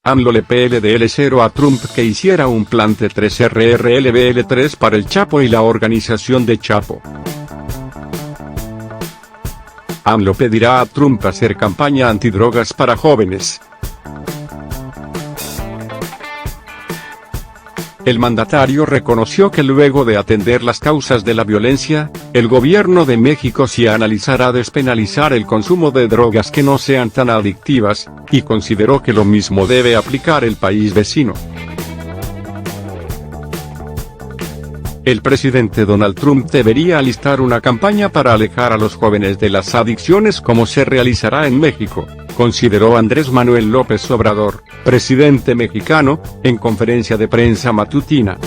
AMLO le PLDL0 a Trump que hiciera un plan T3RRLBL3 para el Chapo y la organización de Chapo. AMLO pedirá a Trump hacer campaña antidrogas para jóvenes. El mandatario reconoció que luego de atender las causas de la violencia, el gobierno de México sí analizará despenalizar el consumo de drogas que no sean tan adictivas, y consideró que lo mismo debe aplicar el país vecino. El presidente Donald Trump debería alistar una campaña para alejar a los jóvenes de las adicciones como se realizará en México, consideró Andrés Manuel López Obrador, presidente mexicano, en conferencia de prensa matutina.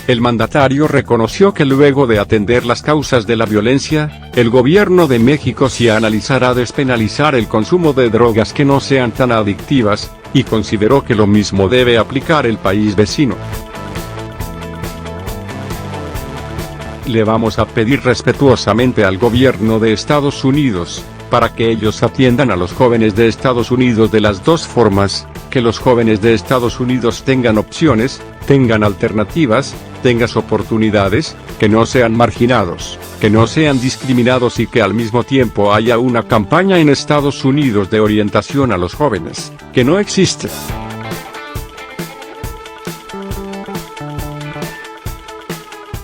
El mandatario reconoció que luego de atender las causas de la violencia, el gobierno de México sí analizará despenalizar el consumo de drogas que no sean tan adictivas, y consideró que lo mismo debe aplicar el país vecino. Le vamos a pedir respetuosamente al gobierno de Estados Unidos, para que ellos atiendan a los jóvenes de Estados Unidos de las dos formas, que los jóvenes de Estados Unidos tengan opciones, tengan alternativas, tengan oportunidades, que no sean marginados, que no sean discriminados y que al mismo tiempo haya una campaña en Estados Unidos de orientación a los jóvenes, que no existe.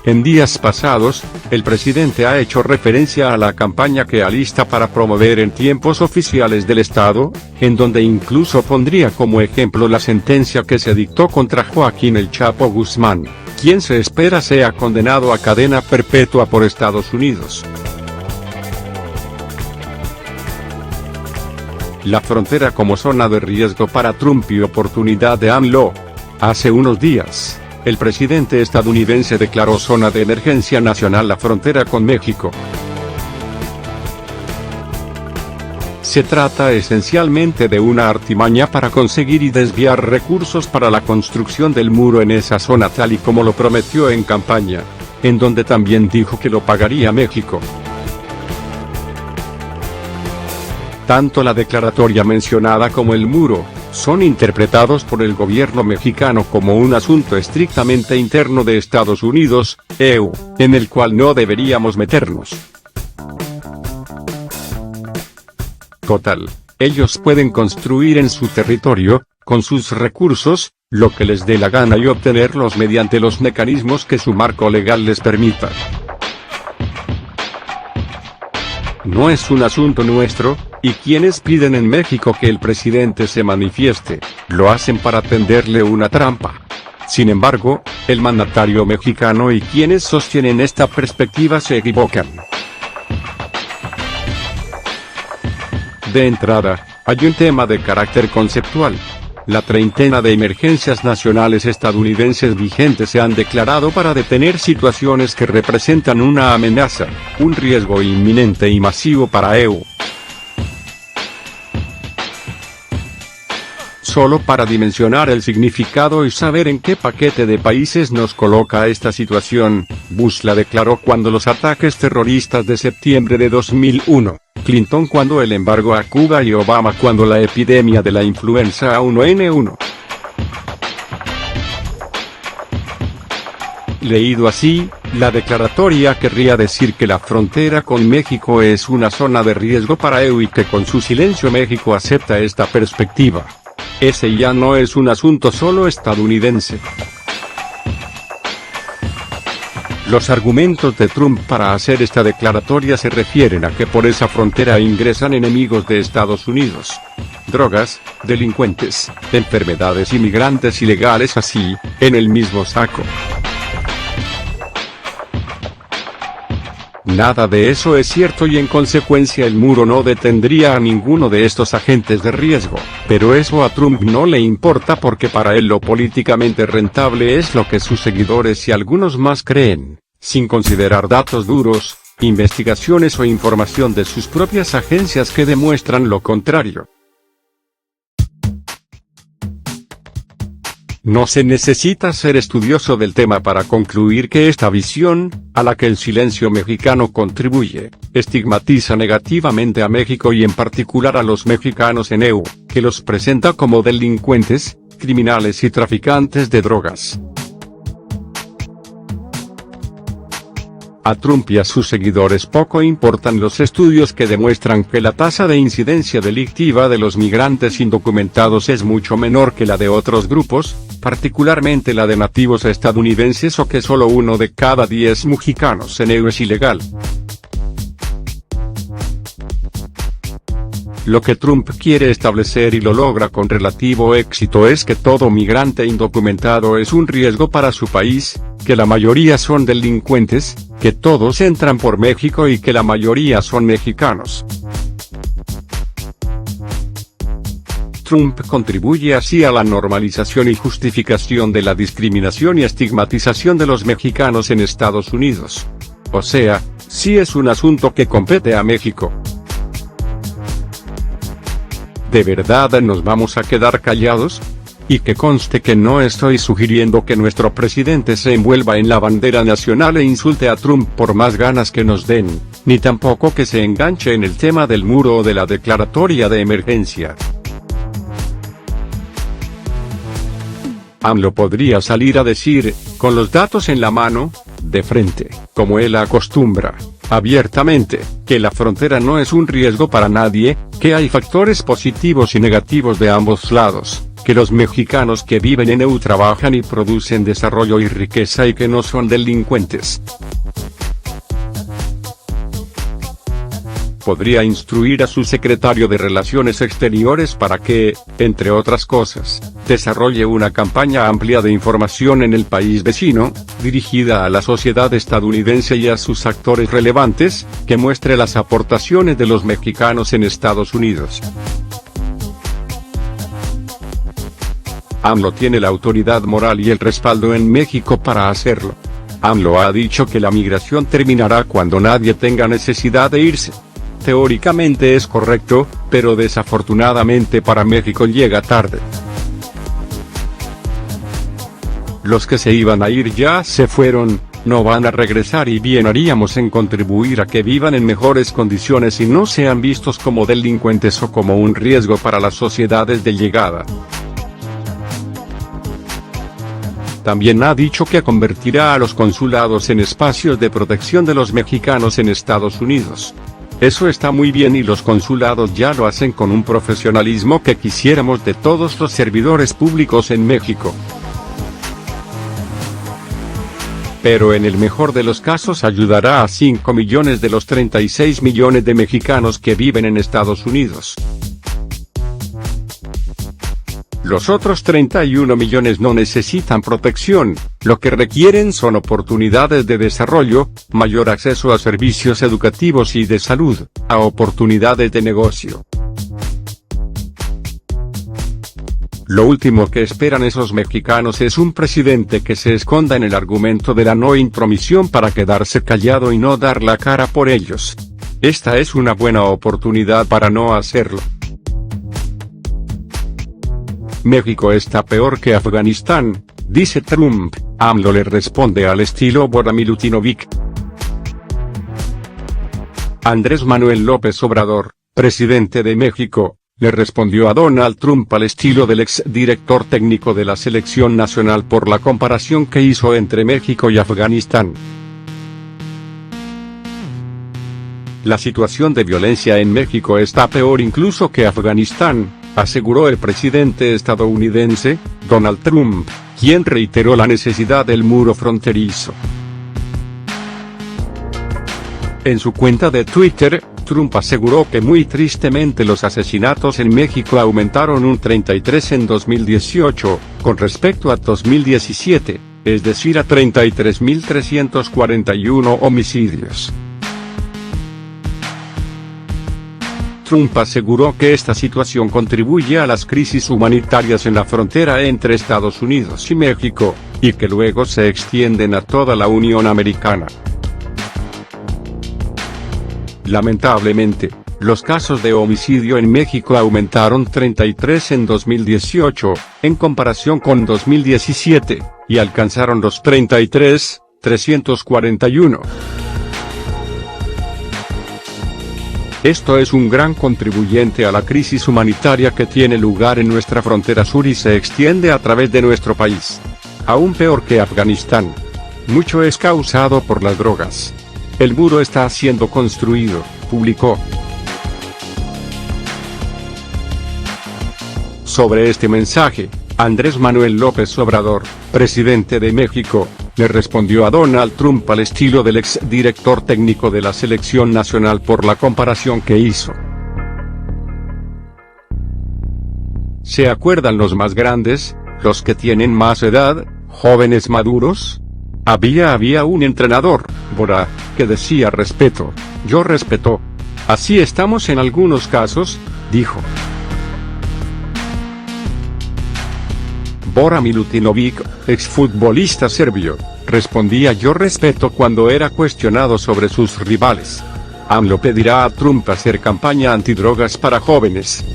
En días pasados, el presidente ha hecho referencia a la campaña que alista para promover en tiempos oficiales del Estado, en donde incluso pondría como ejemplo la sentencia que se dictó contra Joaquín El Chapo Guzmán, quien se espera sea condenado a cadena perpetua por Estados Unidos. La frontera como zona de riesgo para Trump y oportunidad de AMLO. Hace unos días, el presidente estadounidense declaró zona de emergencia nacional la frontera con México. Se trata esencialmente de una artimaña para conseguir y desviar recursos para la construcción del muro en esa zona tal y como lo prometió en campaña, en donde también dijo que lo pagaría México. Tanto la declaratoria mencionada como el muro, son interpretados por el gobierno mexicano como un asunto estrictamente interno de Estados Unidos, EU, en el cual no deberíamos meternos. Total, ellos pueden construir en su territorio, con sus recursos, lo que les dé la gana y obtenerlos mediante los mecanismos que su marco legal les permita. No es un asunto nuestro, y quienes piden en México que el presidente se manifieste, lo hacen para tenderle una trampa. Sin embargo, el mandatario mexicano y quienes sostienen esta perspectiva se equivocan. De entrada, hay un tema de carácter conceptual. La treintena de emergencias nacionales estadounidenses vigentes se han declarado para detener situaciones que representan una amenaza, un riesgo inminente y masivo para EU. Solo para dimensionar el significado y saber en qué paquete de países nos coloca esta situación, Bush la declaró cuando los ataques terroristas de septiembre de 2001, Clinton cuando el embargo a Cuba y Obama cuando la epidemia de la influenza A1N1. Leído así, la declaratoria querría decir que la frontera con México es una zona de riesgo para EU y que con su silencio México acepta esta perspectiva. Ese ya no es un asunto solo estadounidense. Los argumentos de Trump para hacer esta declaratoria se refieren a que por esa frontera ingresan enemigos de Estados Unidos. Drogas, delincuentes, enfermedades y migrantes ilegales así, en el mismo saco. Nada de eso es cierto y en consecuencia el muro no detendría a ninguno de estos agentes de riesgo, pero eso a Trump no le importa porque para él lo políticamente rentable es lo que sus seguidores y algunos más creen, sin considerar datos duros, investigaciones o información de sus propias agencias que demuestran lo contrario. No se necesita ser estudioso del tema para concluir que esta visión, a la que el silencio mexicano contribuye, estigmatiza negativamente a México y en particular a los mexicanos en EU, que los presenta como delincuentes, criminales y traficantes de drogas. A Trump y a sus seguidores poco importan los estudios que demuestran que la tasa de incidencia delictiva de los migrantes indocumentados es mucho menor que la de otros grupos, particularmente la de nativos estadounidenses, o que solo 1 de cada 10 mexicanos en EU es ilegal. Lo que Trump quiere establecer, y lo logra con relativo éxito, es que todo migrante indocumentado es un riesgo para su país, que la mayoría son delincuentes, que todos entran por México y que la mayoría son mexicanos. Trump contribuye así a la normalización y justificación de la discriminación y estigmatización de los mexicanos en Estados Unidos. O sea, sí es un asunto que compete a México. ¿De verdad nos vamos a quedar callados? Y que conste que no estoy sugiriendo que nuestro presidente se envuelva en la bandera nacional e insulte a Trump por más ganas que nos den, ni tampoco que se enganche en el tema del muro o de la declaratoria de emergencia. AMLO podría salir a decir, con los datos en la mano, de frente, como él acostumbra, abiertamente, que la frontera no es un riesgo para nadie, que hay factores positivos y negativos de ambos lados, que los mexicanos que viven en EU trabajan y producen desarrollo y riqueza y que no son delincuentes. Podría instruir a su secretario de Relaciones Exteriores para que, entre otras cosas, desarrolle una campaña amplia de información en el país vecino, dirigida a la sociedad estadounidense y a sus actores relevantes, que muestre las aportaciones de los mexicanos en Estados Unidos. AMLO tiene la autoridad moral y el respaldo en México para hacerlo. AMLO ha dicho que la migración terminará cuando nadie tenga necesidad de irse. Teóricamente es correcto, pero desafortunadamente para México llega tarde. Los que se iban a ir ya se fueron, no van a regresar, y bien haríamos en contribuir a que vivan en mejores condiciones y no sean vistos como delincuentes o como un riesgo para las sociedades de llegada. También ha dicho que convertirá a los consulados en espacios de protección de los mexicanos en Estados Unidos. Eso está muy bien y los consulados ya lo hacen con un profesionalismo que quisiéramos de todos los servidores públicos en México. Pero en el mejor de los casos ayudará a 5 millones de los 36 millones de mexicanos que viven en Estados Unidos. Los otros 31 millones no necesitan protección, lo que requieren son oportunidades de desarrollo, mayor acceso a servicios educativos y de salud, a oportunidades de negocio. Lo último que esperan esos mexicanos es un presidente que se esconda en el argumento de la no intromisión para quedarse callado y no dar la cara por ellos. Esta es una buena oportunidad para no hacerlo. México está peor que Afganistán, dice Trump. AMLO le responde al estilo Bora Milutinovic. Andrés Manuel López Obrador, presidente de México, le respondió a Donald Trump al estilo del exdirector técnico de la Selección Nacional por la comparación que hizo entre México y Afganistán. La situación de violencia en México está peor incluso que Afganistán, aseguró el presidente estadounidense, Donald Trump, quien reiteró la necesidad del muro fronterizo. En su cuenta de Twitter, Trump aseguró que muy tristemente los asesinatos en México aumentaron un 33% en 2018, con respecto a 2017, es decir a 33.341 homicidios. Trump aseguró que esta situación contribuye a las crisis humanitarias en la frontera entre Estados Unidos y México, y que luego se extienden a toda la Unión Americana. Lamentablemente, Los casos de homicidio en México aumentaron 33 en 2018, en comparación con 2017, y alcanzaron los 33,341. Esto es un gran contribuyente a la crisis humanitaria que tiene lugar en nuestra frontera sur y se extiende a través de nuestro país. Aún peor que Afganistán. Mucho es causado por las drogas. El muro está siendo construido, publicó. Sobre este mensaje, Andrés Manuel López Obrador, presidente de México, le respondió a Donald Trump al estilo del exdirector técnico de la selección nacional por la comparación que hizo. ¿Se acuerdan los más grandes, los que tienen más edad, jóvenes maduros? Había un entrenador, Bora, que decía respeto, yo respeto. Así estamos en algunos casos, dijo. Bora Milutinovic, exfutbolista serbio, respondía yo respeto cuando era cuestionado sobre sus rivales. AMLO pedirá a Trump hacer campaña antidrogas para jóvenes.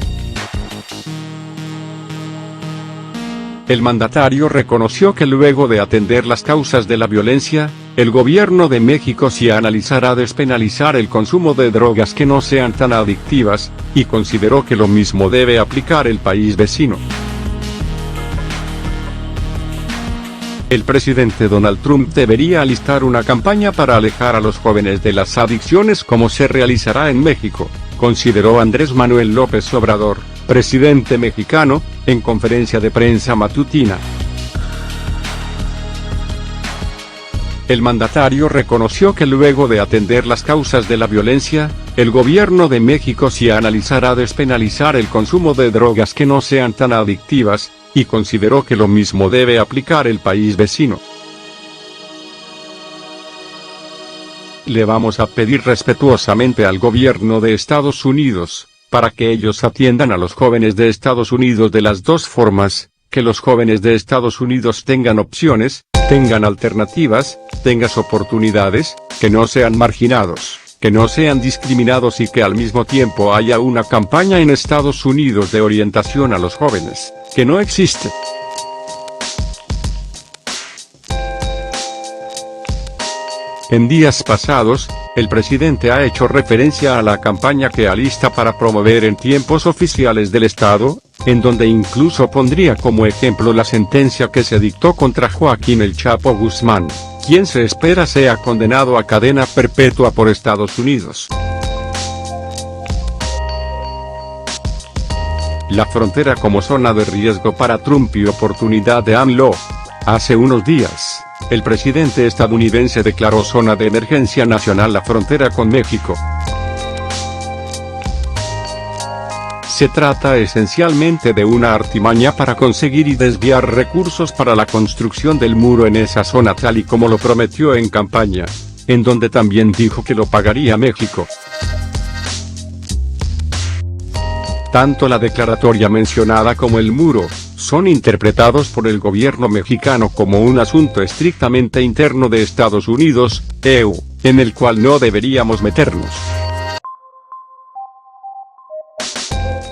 El mandatario reconoció que luego de atender las causas de la violencia, el gobierno de México sí analizará despenalizar el consumo de drogas que no sean tan adictivas, y consideró que lo mismo debe aplicar el país vecino. El presidente Donald Trump debería alistar una campaña para alejar a los jóvenes de las adicciones como se realizará en México, consideró Andrés Manuel López Obrador, presidente mexicano, en conferencia de prensa matutina. El mandatario reconoció que luego de atender las causas de la violencia, el gobierno de México sí analizará despenalizar el consumo de drogas que no sean tan adictivas, y consideró que lo mismo debe aplicar el país vecino. Le vamos a pedir respetuosamente al gobierno de Estados Unidos, para que ellos atiendan a los jóvenes de Estados Unidos de las dos formas, que los jóvenes de Estados Unidos tengan opciones, tengan alternativas, tengan oportunidades, que no sean marginados, que no sean discriminados y que al mismo tiempo haya una campaña en Estados Unidos de orientación a los jóvenes, que no existe. En días pasados, el presidente ha hecho referencia a la campaña que alista para promover en tiempos oficiales del Estado, en donde incluso pondría como ejemplo la sentencia que se dictó contra Joaquín El Chapo Guzmán, quien se espera sea condenado a cadena perpetua por Estados Unidos. La frontera como zona de riesgo para Trump y oportunidad de AMLO. Hace unos días, el presidente estadounidense declaró zona de emergencia nacional la frontera con México. Se trata esencialmente de una artimaña para conseguir y desviar recursos para la construcción del muro en esa zona tal y como lo prometió en campaña, en donde también dijo que lo pagaría México. Tanto la declaratoria mencionada como el muro, son interpretados por el gobierno mexicano como un asunto estrictamente interno de Estados Unidos, EU, en el cual no deberíamos meternos.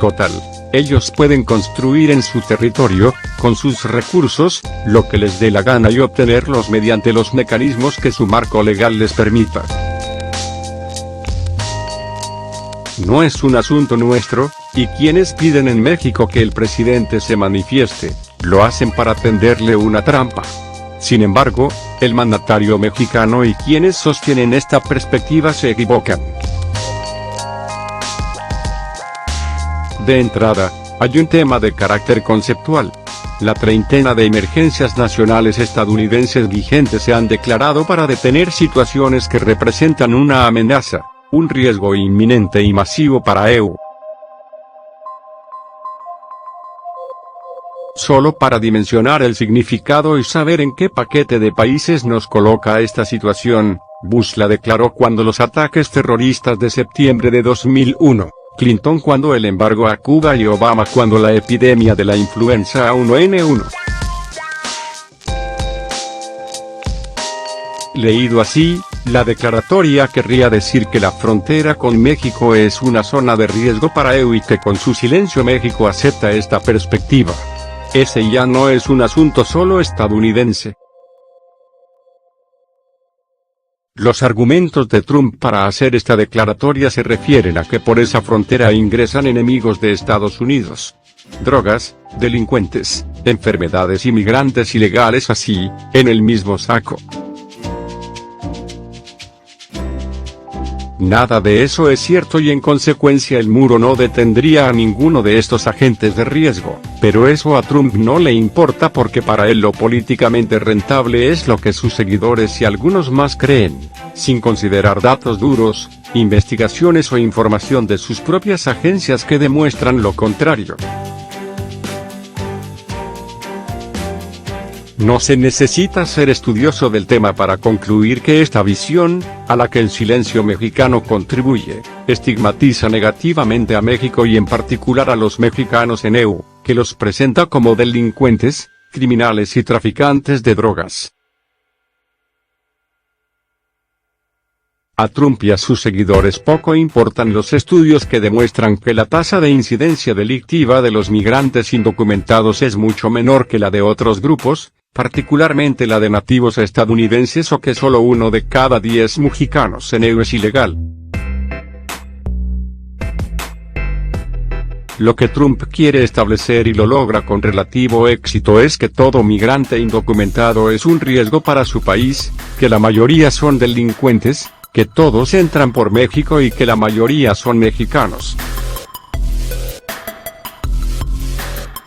Total, ellos pueden construir en su territorio, con sus recursos, lo que les dé la gana y obtenerlos mediante los mecanismos que su marco legal les permita. No es un asunto nuestro, y quienes piden en México que el presidente se manifieste, lo hacen para tenderle una trampa. Sin embargo, el mandatario mexicano y quienes sostienen esta perspectiva se equivocan. De entrada, hay un tema de carácter conceptual. La treintena de emergencias nacionales estadounidenses vigentes se han declarado para detener situaciones que representan una amenaza, un riesgo inminente y masivo para EU. Solo para dimensionar el significado y saber en qué paquete de países nos coloca esta situación, Bush la declaró cuando los ataques terroristas de septiembre de 2001, Clinton cuando el embargo a Cuba y Obama cuando la epidemia de la influenza A1N1. Leído así, La declaratoria querría decir que la frontera con México es una zona de riesgo para EU y que con su silencio México acepta esta perspectiva. Ese ya no es un asunto solo estadounidense. Los argumentos de Trump para hacer esta declaratoria se refieren a que por esa frontera ingresan enemigos de Estados Unidos. Drogas, delincuentes, enfermedades y migrantes ilegales, así, en el mismo saco. Nada de eso es cierto y en consecuencia el muro no detendría a ninguno de estos agentes de riesgo, pero eso a Trump no le importa porque para él lo políticamente rentable es lo que sus seguidores y algunos más creen, sin considerar datos duros, investigaciones o información de sus propias agencias que demuestran lo contrario. No se necesita ser estudioso del tema para concluir que esta visión, a la que el silencio mexicano contribuye, estigmatiza negativamente a México y en particular a los mexicanos en EU, que los presenta como delincuentes, criminales y traficantes de drogas. A Trump y a sus seguidores poco importan los estudios que demuestran que la tasa de incidencia delictiva de los migrantes indocumentados es mucho menor que la de otros grupos, particularmente la de nativos estadounidenses, o que solo 1 de cada 10 mexicanos en EU es ilegal. Lo que Trump quiere establecer y lo logra con relativo éxito es que todo migrante indocumentado es un riesgo para su país, que la mayoría son delincuentes, que todos entran por México y que la mayoría son mexicanos.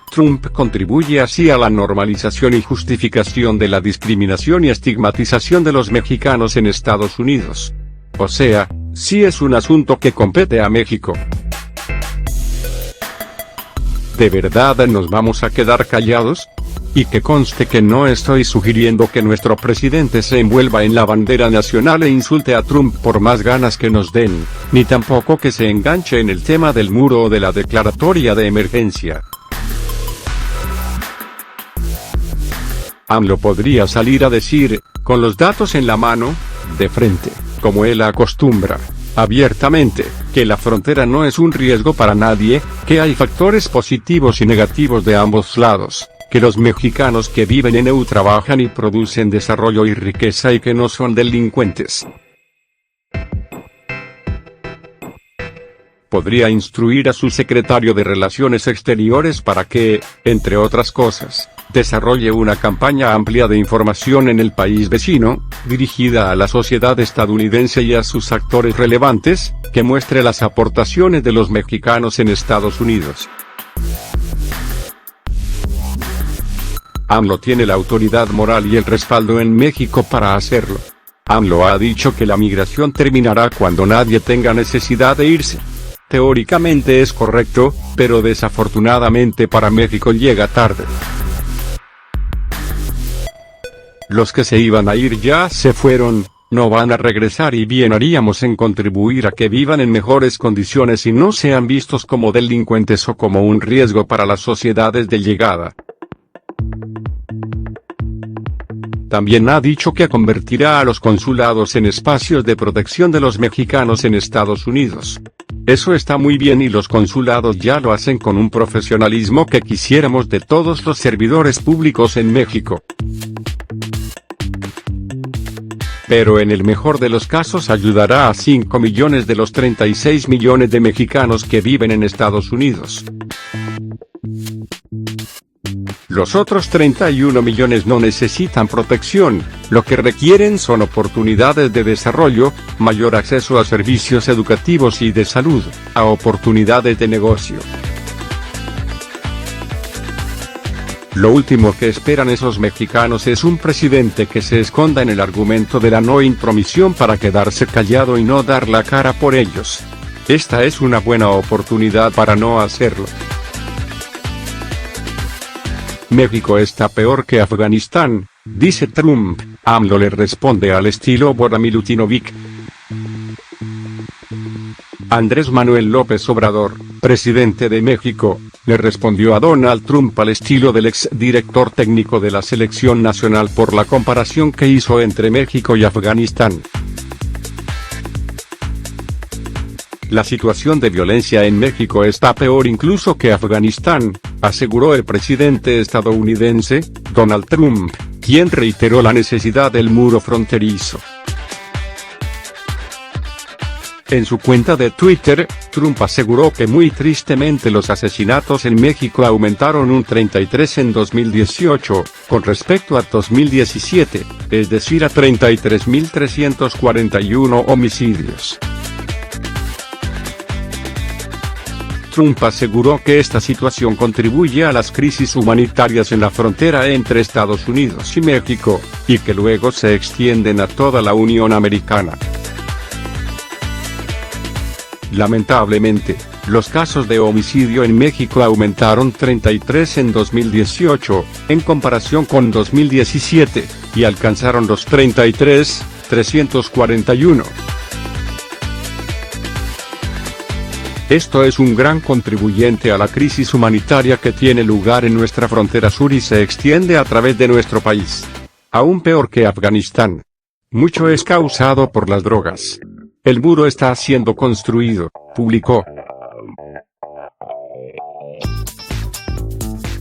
Trump contribuye así a la normalización y justificación de la discriminación y estigmatización de los mexicanos en Estados Unidos. O sea, sí es un asunto que compete a México. ¿De verdad nos vamos a quedar callados? Y que conste que no estoy sugiriendo que nuestro presidente se envuelva en la bandera nacional e insulte a Trump por más ganas que nos den, ni tampoco que se enganche en el tema del muro o de la declaratoria de emergencia. AMLO podría salir a decir, con los datos en la mano, de frente, como él acostumbra, abiertamente, que la frontera no es un riesgo para nadie, que hay factores positivos y negativos de ambos lados, que los mexicanos que viven en EU trabajan y producen desarrollo y riqueza y que no son delincuentes. Podría instruir a su secretario de Relaciones Exteriores para que, entre otras cosas, desarrolle una campaña amplia de información en el país vecino, dirigida a la sociedad estadounidense y a sus actores relevantes, que muestre las aportaciones de los mexicanos en Estados Unidos. AMLO tiene la autoridad moral y el respaldo en México para hacerlo. AMLO ha dicho que la migración terminará cuando nadie tenga necesidad de irse. Teóricamente es correcto, pero desafortunadamente para México llega tarde. Los que se iban a ir ya se fueron, no van a regresar y bien haríamos en contribuir a que vivan en mejores condiciones y no sean vistos como delincuentes o como un riesgo para las sociedades de llegada. También ha dicho que convertirá a los consulados en espacios de protección de los mexicanos en Estados Unidos. Eso está muy bien y los consulados ya lo hacen con un profesionalismo que quisiéramos de todos los servidores públicos en México. Pero en el mejor de los casos ayudará a 5 millones de los 36 millones de mexicanos que viven en Estados Unidos. Los otros 31 millones no necesitan protección, lo que requieren son oportunidades de desarrollo, mayor acceso a servicios educativos y de salud, a oportunidades de negocio. Lo último que esperan esos mexicanos es un presidente que se esconda en el argumento de la no intromisión para quedarse callado y no dar la cara por ellos. Esta es una buena oportunidad para no hacerlo. México está peor que Afganistán, dice Trump. AMLO le responde al estilo Bora Milutinovic. Andrés Manuel López Obrador, presidente de México, le respondió a Donald Trump al estilo del exdirector técnico de la selección nacional por la comparación que hizo entre México y Afganistán. La situación de violencia en México está peor incluso que Afganistán, aseguró el presidente estadounidense, Donald Trump, quien reiteró la necesidad del muro fronterizo. En su cuenta de Twitter, Trump aseguró que muy tristemente los asesinatos en México aumentaron un 33% en 2018, con respecto a 2017, es decir a 33.341 homicidios. Trump aseguró que esta situación contribuye a las crisis humanitarias en la frontera entre Estados Unidos y México, y que luego se extienden a toda la Unión Americana. Lamentablemente, los casos de homicidio en México aumentaron 33% en 2018, en comparación con 2017, y alcanzaron los 33.341. Esto es un gran contribuyente a la crisis humanitaria que tiene lugar en nuestra frontera sur y se extiende a través de nuestro país. Aún peor que Afganistán. Mucho es causado por las drogas. El muro está siendo construido, publicó.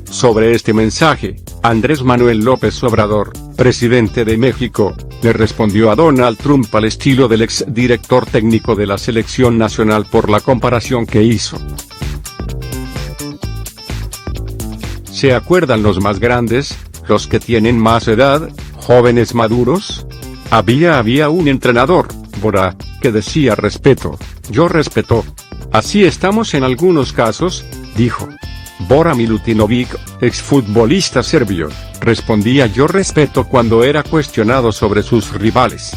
Sobre este mensaje, Andrés Manuel López Obrador, presidente de México, le respondió a Donald Trump al estilo del exdirector técnico de la selección nacional por la comparación que hizo. ¿Se acuerdan los más grandes, los que tienen más edad, jóvenes maduros? Había un entrenador, Bora, que decía respeto, yo respeto. Así estamos en algunos casos, dijo. Bora Milutinovic, exfutbolista serbio, respondía yo respeto cuando era cuestionado sobre sus rivales.